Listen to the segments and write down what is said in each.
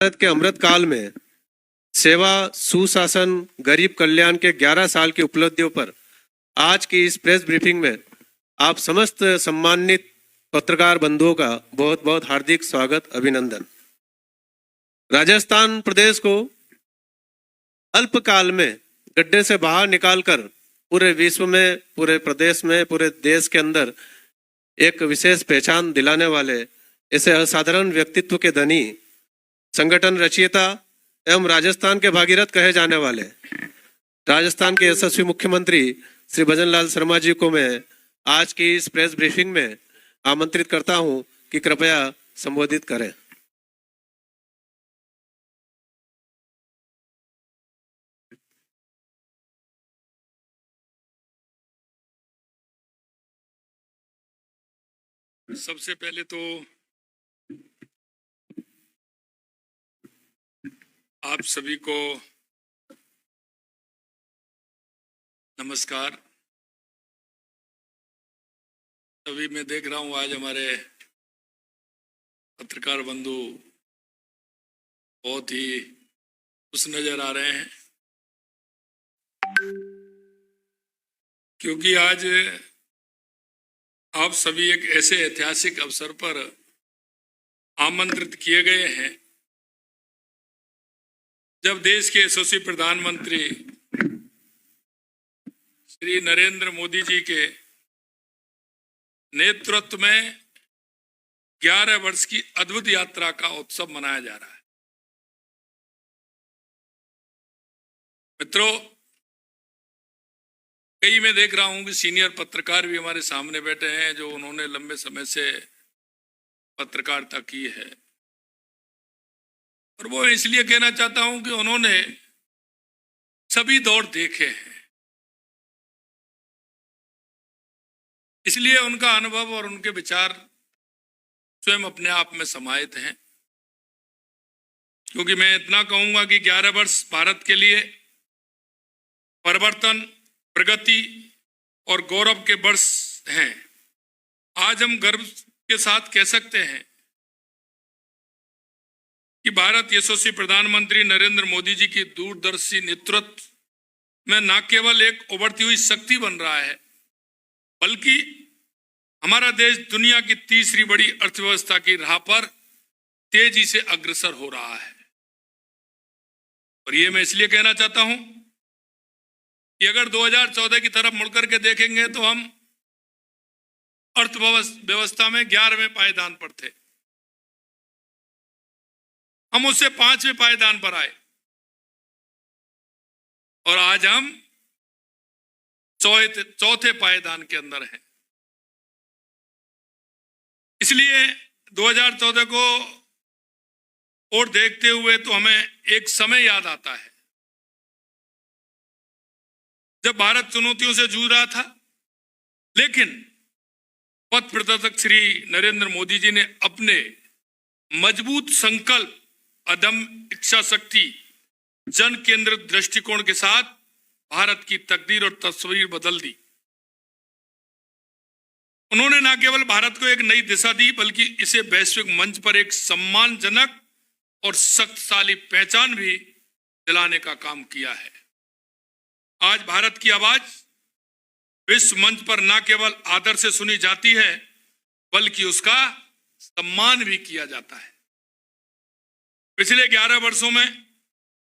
भारत के अमृत काल में सेवा, सुशासन, गरीब कल्याण के 11 साल की उपलब्धियों पर आज की इस प्रेस ब्रीफिंग में आप समस्त सम्मानित पत्रकार बंधुओं का बहुत बहुत हार्दिक स्वागत, अभिनंदन। राजस्थान प्रदेश को अल्पकाल में गड्ढे से बाहर निकालकर पूरे विश्व में, पूरे प्रदेश में, पूरे देश के अंदर एक विशेष पहचान दिलाने वाले ऐसे असाधारण व्यक्तित्व के धनी, संगठन रचयिता एवं राजस्थान के भागीरथ कहे जाने वाले राजस्थान के यशस्वी मुख्यमंत्री श्री भजन लाल शर्मा जी को मैं आज की इस प्रेस ब्रीफिंग में आमंत्रित करता हूं कि कृपया संबोधित करें। सबसे पहले तो आप सभी को नमस्कार। अभी मैं देख रहा हूं आज हमारे पत्रकार बंधु बहुत ही खुश नजर आ रहे हैं, क्योंकि आज आप सभी एक ऐसे ऐतिहासिक अवसर पर आमंत्रित किए गए हैं जब देश के यशस्वी प्रधानमंत्री श्री नरेंद्र मोदी जी के नेतृत्व में 11 वर्ष की अद्भुत यात्रा का उत्सव मनाया जा रहा है। मित्रों, कई मैं देख रहा हूं कि सीनियर पत्रकार भी हमारे सामने बैठे हैं जो उन्होंने लंबे समय से पत्रकारिता की है, और वो इसलिए कहना चाहता हूं कि उन्होंने सभी दौर देखे हैं, इसलिए उनका अनुभव और उनके विचार स्वयं अपने आप में समाहित हैं। क्योंकि मैं इतना कहूंगा कि 11 वर्ष भारत के लिए परिवर्तन, प्रगति और गौरव के वर्ष हैं। आज हम गर्व के साथ कह सकते हैं कि भारत यशस्वी प्रधानमंत्री नरेंद्र मोदी जी की दूरदर्शी नेतृत्व में न केवल एक उभरती हुई शक्ति बन रहा है, बल्कि हमारा देश दुनिया की तीसरी बड़ी अर्थव्यवस्था की राह पर तेजी से अग्रसर हो रहा है। और ये मैं इसलिए कहना चाहता हूं कि अगर 2014 की तरफ मुड़कर के देखेंगे तो हम अर्थव्यवस्था में 11वें पायदान पर थे, हम उससे 5वें पायदान पर आए और आज हम चौथे पायदान के अंदर हैं। इसलिए 2014 को और देखते हुए तो हमें एक समय याद आता है जब भारत चुनौतियों से जूझ रहा था, लेकिन पथ प्रदर्शक श्री नरेंद्र मोदी जी ने अपने मजबूत संकल्प, अदम्य इच्छा शक्ति, जन केंद्रित दृष्टिकोण के साथ भारत की तकदीर और तस्वीर बदल दी। उन्होंने न केवल भारत को एक नई दिशा दी, बल्कि इसे वैश्विक मंच पर एक सम्मानजनक और शक्तिशाली पहचान भी दिलाने का काम किया है। आज भारत की आवाज विश्व मंच पर न केवल आदर से सुनी जाती है, बल्कि उसका सम्मान भी किया जाता है। पिछले 11 वर्षों में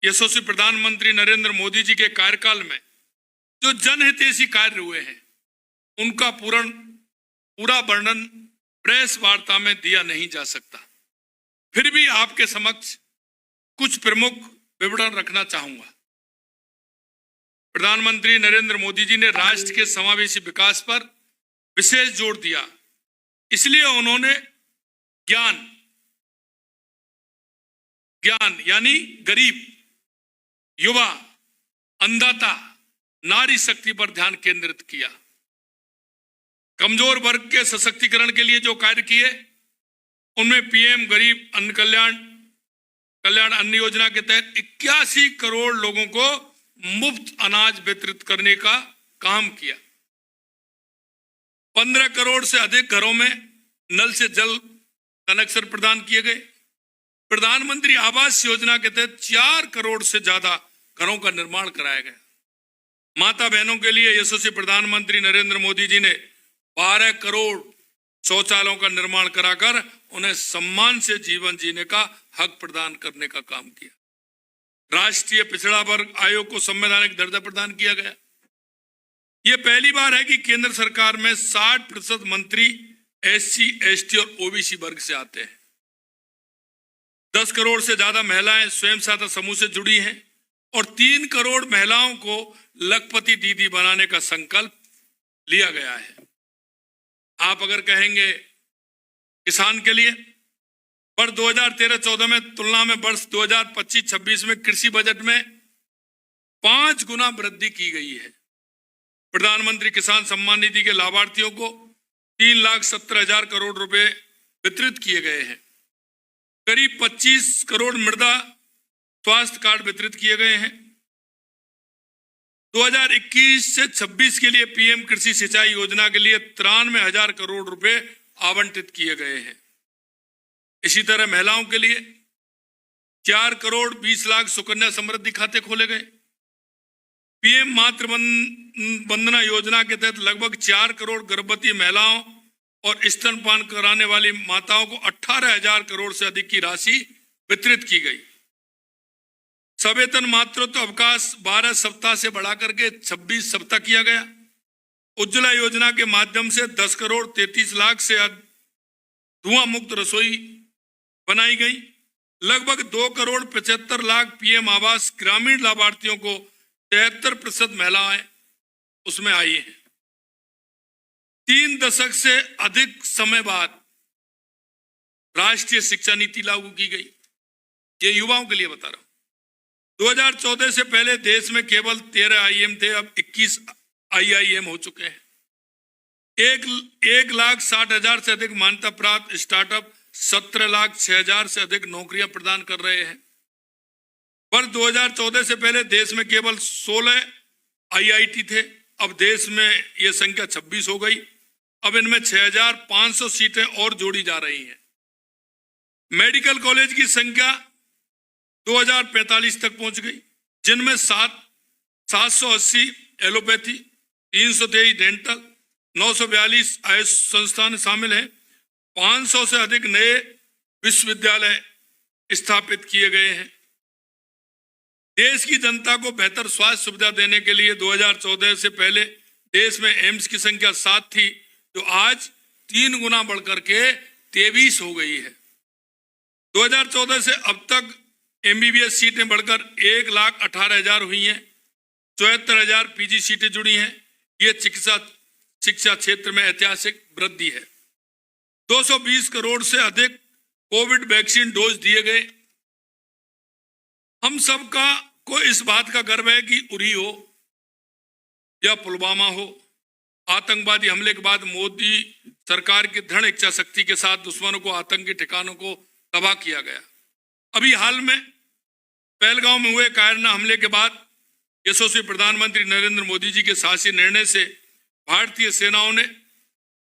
यशस्वी प्रधानमंत्री नरेंद्र मोदी जी के कार्यकाल में जो जनहितैषी कार्य हुए हैं, उनका पूरा वर्णन प्रेस वार्ता में दिया नहीं जा सकता। फिर भी आपके समक्ष कुछ प्रमुख विवरण रखना चाहूंगा। प्रधानमंत्री नरेंद्र मोदी जी ने राष्ट्र के समावेशी विकास पर विशेष जोर दिया, इसलिए उन्होंने ज्ञान यानी गरीब, युवा, अन्नदाता, नारी शक्ति पर ध्यान केंद्रित किया। कमजोर वर्ग के सशक्तिकरण के लिए जो कार्य किए, उनमें पीएम गरीब अन्न कल्याण अन्न योजना के तहत 81 करोड़ लोगों को मुफ्त अनाज वितरित करने का काम किया। 15 करोड़ से अधिक घरों में नल से जल कनेक्शन प्रदान किए गए। प्रधानमंत्री आवास योजना के तहत 4 करोड़ से ज्यादा घरों का निर्माण कराया गया। माता बहनों के लिए यशस्वी प्रधानमंत्री नरेंद्र मोदी जी ने 12 करोड़ शौचालयों का निर्माण कराकर उन्हें सम्मान से जीवन जीने का हक प्रदान करने का काम किया। राष्ट्रीय पिछड़ा वर्ग आयोग को संवैधानिक दर्जा प्रदान किया गया। यह पहली बार है कि केंद्र सरकार में 60% मंत्री SC, ST और OBC वर्ग से आते हैं। 10 करोड़ से ज्यादा महिलाएं स्वयं सहायता समूह से जुड़ी हैं और 3 करोड़ महिलाओं को लखपति दीदी बनाने का संकल्प लिया गया है। आप अगर कहेंगे किसान के लिए वर्ष 2013-14 में तुलना में वर्ष 2025-26 में कृषि बजट में 5 गुना वृद्धि की गई है। प्रधानमंत्री किसान सम्मान निधि के लाभार्थियों को 3,17,000 करोड़ रुपए वितरित किए गए हैं। करीब 25 करोड़ मृदा स्वास्थ्य कार्ड वितरित किए गए हैं। 2021 से 26 के लिए PM कृषि सिंचाई योजना के लिए 93,000 करोड़ रुपए आवंटित किए गए हैं। इसी तरह महिलाओं के लिए 4 करोड़ 20 लाख सुकन्या समृद्धि खाते खोले गए। PM मातृ वंदना योजना के तहत लगभग 4 करोड़ गर्भवती महिलाओं और स्तनपान कराने वाली माताओं को 18,000 करोड़ से अधिक की राशि वितरित की गई। सवेतन मातृत्व अवकाश 12 सप्ताह से बढ़ाकर के 26 सप्ताह किया गया। उज्ज्वला योजना के माध्यम से 10 करोड़ 33 लाख से धुआं मुक्त रसोई बनाई गई। लगभग 2 करोड़ 75 लाख PM आवास ग्रामीण लाभार्थियों को 73% महिलाएं उसमें आई हैं। 3 दशक से अधिक समय बाद राष्ट्रीय शिक्षा नीति लागू की गई। ये युवाओं के लिए बता रहा हूं। 2014 से पहले देश में केवल 13 IIM थे, अब 21 IIM हो चुके हैं। 1,60,000 से अधिक मान्यता प्राप्त स्टार्टअप 17,06,000 से अधिक नौकरियां प्रदान कर रहे हैं। वर्ष 2014 से पहले देश में केवल 16 IIT थे, अब देश में यह संख्या 26 हो गई। अब इनमें 6,500 सीटें और जोड़ी जा रही हैं। मेडिकल कॉलेज की संख्या 2045 तक पहुंच गई, जिनमें 780 एलोपैथी, 323 डेंटल, 942 आयुष संस्थान शामिल हैं। 500 से अधिक नए विश्वविद्यालय स्थापित किए गए हैं। देश की जनता को बेहतर स्वास्थ्य सुविधा देने के लिए 2014 से पहले देश में एम्स की संख्या 7 थी, जो आज 3 गुना बढ़कर के 23 हो गई है। 2014 से अब तक MBBS सीटें बढ़कर 1,18,000 हुई हैं। 74,000 PG सीटें जुड़ी हैं। ये शिक्षा क्षेत्र में ऐतिहासिक वृद्धि है। 220 करोड़ से अधिक कोविड वैक्सीन डोज दिए गए। हम सबका को इस बात का गर्व है कि उरी हो या पुलवामा हो, आतंकवादी हमले के बाद मोदी सरकार की दृढ़ इच्छा शक्ति के साथ दुश्मनों को आतंकी ठिकानों को तबाह किया गया। अभी हाल में पहलगांव में हुए कायरना हमले के बाद यशस्वी प्रधानमंत्री नरेंद्र मोदी जी के साहसी निर्णय से भारतीय सेनाओं ने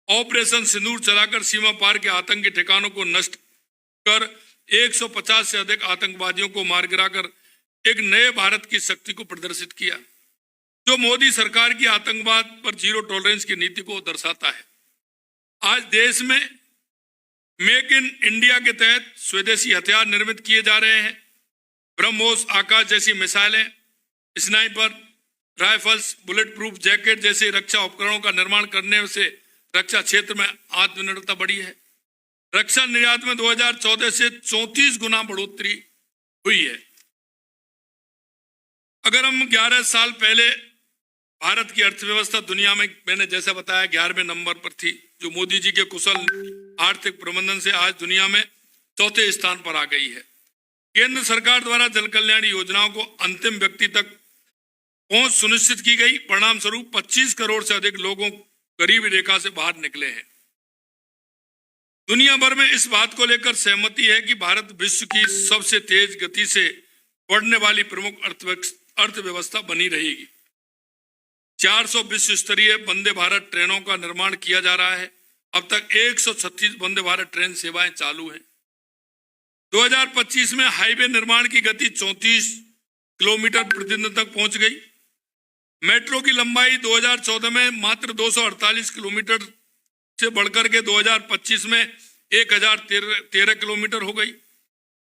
ऑपरेशन सिंदूर चलाकर सीमा पार के आतंकी ठिकानों को नष्ट कर 150 से अधिक आतंकवादियों को मार गिराकर एक नए भारत की शक्ति को प्रदर्शित किया, जो मोदी सरकार की आतंकवाद पर जीरो टॉलरेंस की नीति को दर्शाता है। आज देश में मेक इन इंडिया के तहत स्वदेशी हथियार निर्मित किए जा रहे हैं। ब्रह्मोस, आकाश जैसी मिसाइलें, sniper rifles, bullet proof jacket जैसे रक्षा उपकरणों का निर्माण करने से रक्षा क्षेत्र में आत्मनिर्भरता बढ़ी है। रक्षा निर्यात में 2014 से 34 गुना बढ़ोतरी हुई है। अगर हम 11 साल पहले भारत की अर्थव्यवस्था दुनिया में, मैंने जैसा बताया, 11वें नंबर पर थी, जो मोदी जी के कुशल आर्थिक प्रबंधन से आज दुनिया में 4थे स्थान पर आ गई है। केंद्र सरकार द्वारा जन कल्याण योजनाओं को अंतिम व्यक्ति तक पहुंच सुनिश्चित की गई। परिणाम स्वरूप 25 करोड़ से अधिक लोगों गरीबी रेखा से बाहर निकले हैं। दुनिया भर में इस बात को लेकर सहमति है कि भारत विश्व की सबसे तेज गति से बढ़ने वाली प्रमुख अर्थव्यवस्था बनी रहेगी। 400 विश्व स्तरीय वंदे भारत ट्रेनों का निर्माण किया जा रहा है। अब तक 136 वंदे भारत ट्रेन सेवाएं चालू हैं। 2025 में हाईवे निर्माण की गति 34 किलोमीटर प्रतिदिन तक पहुंच गई। मेट्रो की लंबाई 2014 में मात्र 248 किलोमीटर से बढ़कर के 2025 में 1013 किलोमीटर हो गई।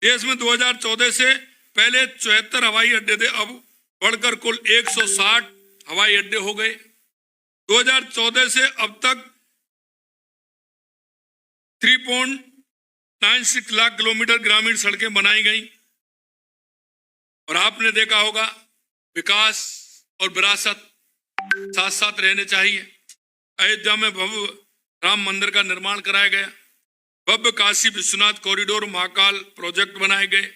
देश में 2014 से पहले 74 हवाई अड्डे थे, अब बढ़कर कुल 160 हवाई अड्डे हो गए। 2014 से अब तक 3.96 लाख किलोमीटर ग्रामीण सड़कें बनाई गई। और आपने देखा होगा विकास और विरासत साथ साथ रहने चाहिए। अयोध्या में भव्य राम मंदिर का निर्माण कराया गया। भव्य काशी विश्वनाथ कॉरिडोर महाकाल प्रोजेक्ट बनाए गए।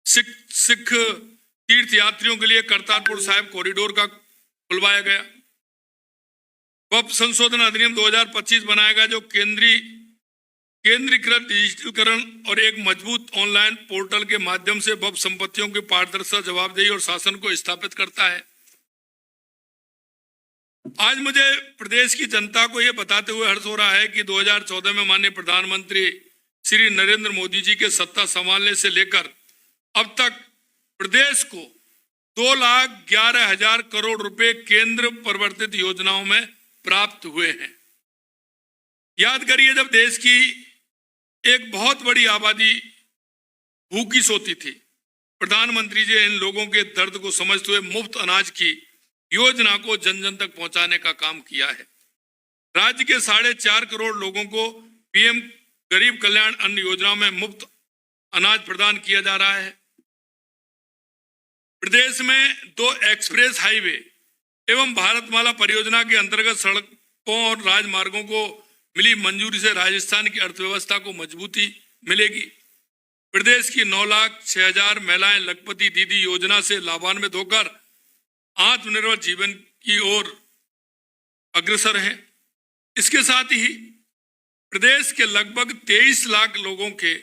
सिख तीर्थ यात्रियों के लिए करतारपुर साहिब कॉरिडोर का खुलवाया गया। वक्फ संशोधन अधिनियम 2025 बनाया गया, जो केंद्रीकृत डिजिटलीकरण और एक मजबूत ऑनलाइन पोर्टल के माध्यम से वक्फ संपत्तियों की पारदर्शिता, जवाबदेही और शासन को स्थापित करता है। आज मुझे प्रदेश की जनता को यह बताते हुए हर्ष हो रहा है कि 2014 में माननीय प्रधानमंत्री श्री नरेंद्र मोदी जी के सत्ता संभालने से लेकर अब तक प्रदेश को 2,11,000 करोड़ रुपए केंद्र प्रवर्तित योजनाओं में प्राप्त हुए हैं। याद करिए, जब देश की एक बहुत बड़ी आबादी भूखी सोती थी, प्रधानमंत्री जी इन लोगों के दर्द को समझते हुए मुफ्त अनाज की योजना को जन जन तक पहुंचाने का काम किया है। राज्य के 4.5 करोड़ लोगों को पीएम गरीब कल्याण अन्न योजना में मुफ्त अनाज प्रदान किया जा रहा है। प्रदेश में 2 एक्सप्रेस हाईवे एवं भारतमाला परियोजना के अंतर्गत सड़कों और राजमार्गों को मिली मंजूरी से राजस्थान की अर्थव्यवस्था को मजबूती मिलेगी। प्रदेश की 9,06,000 महिलाएं लखपति दीदी योजना से लाभान्वित होकर आत्मनिर्भर जीवन की ओर अग्रसर हैं। इसके साथ ही प्रदेश के लगभग 23 लाख लोगों के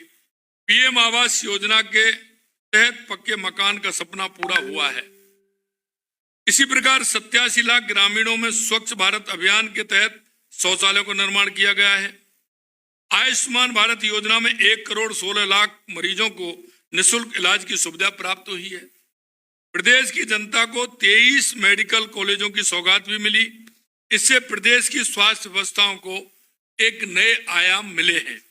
पीएम आवास योजना के तहत पक्के मकान का सपना पूरा हुआ है। इसी प्रकार 87 लाख ग्रामीणों में स्वच्छ भारत अभियान के तहत शौचालयों का निर्माण किया गया है। आयुष्मान भारत योजना में 1,16,00,000 मरीजों को निःशुल्क इलाज की सुविधा प्राप्त हुई है। प्रदेश की जनता को 23 मेडिकल कॉलेजों की सौगात भी मिली। इससे प्रदेश की स्वास्थ्य व्यवस्थाओं को एक नए आयाम मिले हैं।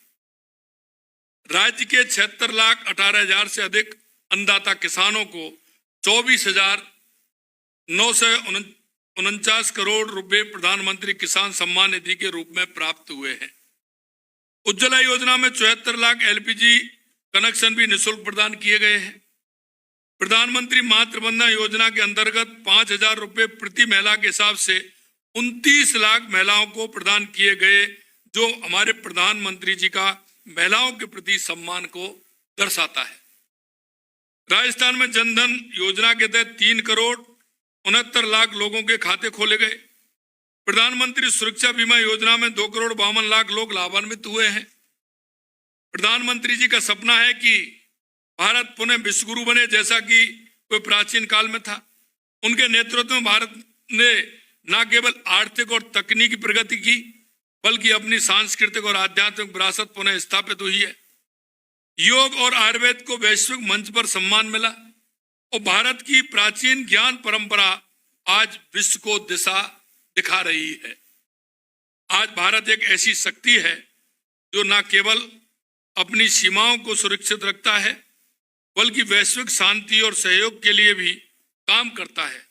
राज्य के 76,18,000 से अधिक अन्नदाता किसानों को 24,949 करोड़ रुपए प्रधानमंत्री किसान सम्मान निधि के रूप में प्राप्त हुए हैं। उज्ज्वला योजना में 74 लाख एलपीजी कनेक्शन भी निःशुल्क प्रदान किए गए हैं। प्रधानमंत्री मातृवंदना योजना के अंतर्गत 5,000 रुपए प्रति महिला के हिसाब से 29 लाख महिलाओं को प्रदान किए गए, जो हमारे प्रधानमंत्री जी का महिलाओं के प्रति सम्मान को दर्शाता है। राजस्थान में जनधन योजना के तहत 3,69,00,000 लोगों के खाते खोले गए। प्रधानमंत्री सुरक्षा बीमा योजना में 2,52,00,000 लोग लाभान्वित हुए हैं। प्रधानमंत्री जी का सपना है कि भारत पुनः विश्वगुरु बने, जैसा कि कोई प्राचीन काल में था। उनके नेतृत्व में भारत ने न केवल आर्थिक और तकनीकी प्रगति की, बल्कि अपनी सांस्कृतिक और आध्यात्मिक विरासत पुनः स्थापित हुई है। योग और आयुर्वेद को वैश्विक मंच पर सम्मान मिला और भारत की प्राचीन ज्ञान परंपरा आज विश्व को दिशा दिखा रही है। आज भारत एक ऐसी शक्ति है जो न केवल अपनी सीमाओं को सुरक्षित रखता है, बल्कि वैश्विक शांति और सहयोग के लिए भी काम करता है।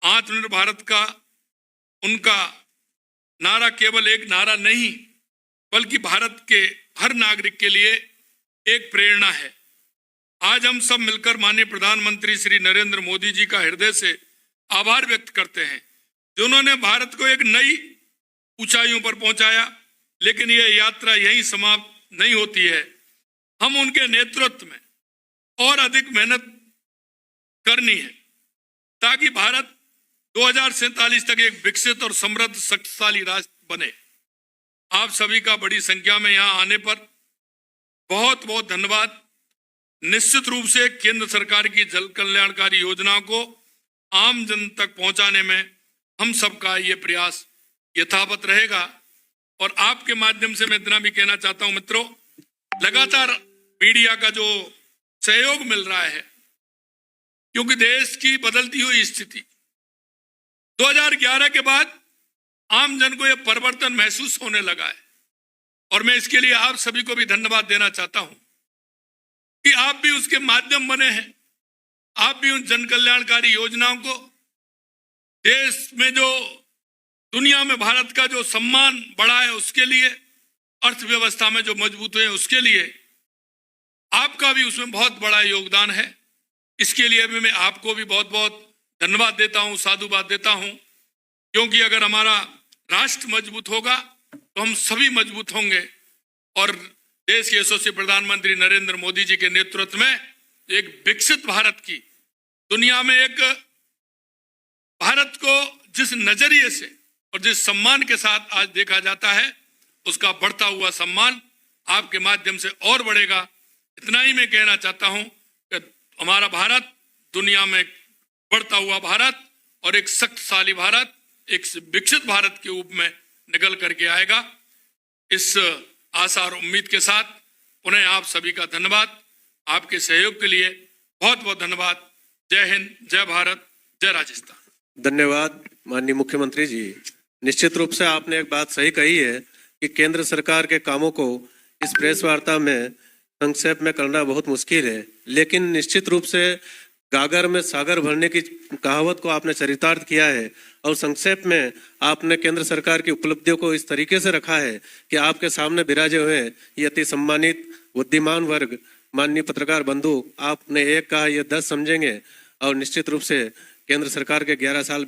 आत्मनिर्भर भारत का उनका नारा केवल एक नारा नहीं, बल्कि भारत के हर नागरिक के लिए एक प्रेरणा है। आज हम सब मिलकर माननीय प्रधानमंत्री श्री नरेंद्र मोदी जी का हृदय से आभार व्यक्त करते हैं, जिन्होंने भारत को एक नई ऊंचाइयों पर पहुंचाया। लेकिन यह यात्रा यहीं समाप्त नहीं होती है। हम उनके नेतृत्व में और अधिक मेहनत करनी है, ताकि भारत 2047 तक एक विकसित और समृद्ध शक्तिशाली राष्ट्र बने। आप सभी का बड़ी संख्या में यहाँ आने पर बहुत बहुत धन्यवाद। निश्चित रूप से केंद्र सरकार की जल कल्याणकारी योजनाओं को आम जन तक पहुंचाने में हम सबका ये प्रयास यथावत रहेगा। और आपके माध्यम से मैं इतना भी कहना चाहता हूं, मित्रों, लगातार मीडिया का जो सहयोग मिल रहा है, क्योंकि देश की बदलती हुई स्थिति 2011 के बाद आम जन को यह परिवर्तन महसूस होने लगा है और मैं इसके लिए आप सभी को भी धन्यवाद देना चाहता हूं कि आप भी उसके माध्यम बने हैं। आप भी उन जन कल्याणकारी योजनाओं को देश में जो दुनिया में भारत का जो सम्मान बढ़ा है उसके लिए, अर्थव्यवस्था में जो मजबूत हुए उसके लिए आपका भी उसमें बहुत बड़ा योगदान है। इसके लिए भी मैं आपको भी बहुत बहुत धन्यवाद देता हूं, साधुवाद देता हूं, क्योंकि अगर हमारा राष्ट्र मजबूत होगा तो हम सभी मजबूत होंगे और देश के यशस्वी प्रधानमंत्री नरेंद्र मोदी जी के नेतृत्व में एक विकसित भारत की, दुनिया में एक भारत को जिस नजरिए से और जिस सम्मान के साथ आज देखा जाता है, उसका बढ़ता हुआ सम्मान आपके माध्यम से और बढ़ेगा। इतना ही मैं कहना चाहता हूं कि हमारा भारत दुनिया में बढ़ता हुआ भारत और एक शक्तिशाली भारत, एक विकसित भारत के रूप में निकल करके आएगा। इस आशा और उम्मीद के साथ पुनः आप सभी का धन्यवाद, आपके सहयोग के लिए बहुत बहुत धन्यवाद। जय हिंद, जय भारत, जय राजस्थान। धन्यवाद माननीय मुख्यमंत्री जी। निश्चित रूप से आपने एक बात सही कही है कि केंद्र सरकार के कामों को इस प्रेस वार्ता में संक्षेप में करना बहुत मुश्किल है, लेकिन निश्चित रूप से गागर में सागर भरने की कहावत को आपने चरितार्थ किया है और संक्षेप में आपने केंद्र सरकार की उपलब्धियों को इस तरीके से रखा है कि आपके सामने विराजे हुए ये अति सम्मानित बुद्धिमान वर्ग, माननीय पत्रकार बंधु, आपने एक कहा ये 10 समझेंगे और निश्चित रूप से केंद्र सरकार के 11 साल